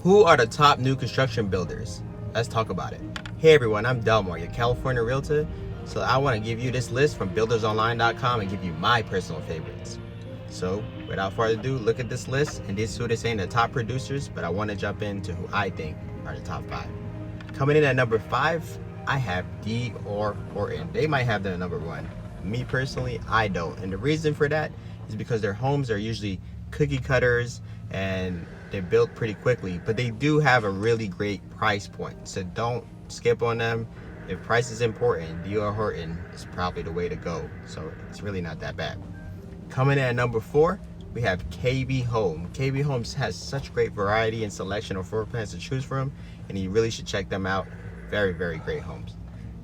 Who are the top new construction builders? Let's talk about it. Hey everyone, I'm Delmar, your California realtor. So I want to give you this list from buildersonline.com and give you my personal favorites. So without further ado, look at this list, and this is who they're saying the top producers, but I want to jump into who I think are the top 5. Coming in at number 5, I have D or Horton. They might have them at number 1. Me personally, I don't. And the reason for that is because their homes are usually cookie cutters and they're built pretty quickly, but they do have a really great price point. So don't skip on them. If price is important, D or Horton is probably the way to go. So it's really not that bad. Coming in at number 4, we have KB Home. KB Homes has such great variety and selection of floor plans to choose from, and you really should check them out. Very, very great homes.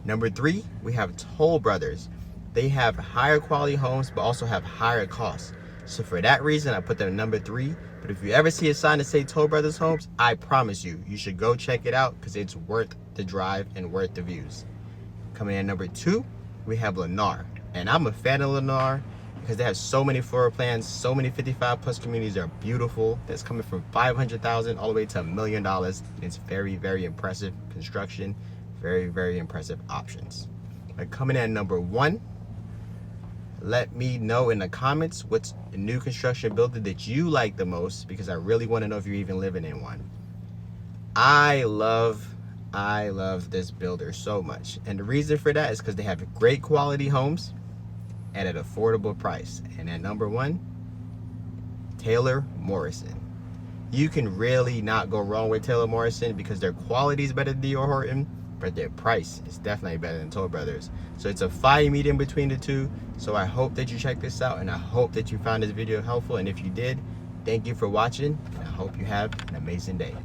Number 3, we have Toll Brothers. They have higher quality homes, but also have higher costs. So for that reason, I put them at number 3. But if you ever see a sign that say Toll Brothers Homes, I promise you should go check it out because it's worth the drive and worth the views. Coming in at number 2, we have Lennar. And I'm a fan of Lennar because they have so many floor plans, so many 55 plus communities that are beautiful. That's coming from $500,000 all the way to $1 million. It's very, very impressive construction. Very, very impressive options. But coming in at number 1, let me know in the comments what's a new construction builder that you like the most, because I really want to know if you're even living in one. I love this builder so much, and the reason for that is because they have great quality homes at an affordable price. And at number 1, Taylor Morrison. You can really not go wrong with Taylor Morrison because their quality is better than D.R. Horton, but their price is definitely better than Toll Brothers. So it's a fine medium between the two. So I hope that you check this out, and I hope that you found this video helpful. And if you did, thank you for watching, and I hope you have an amazing day.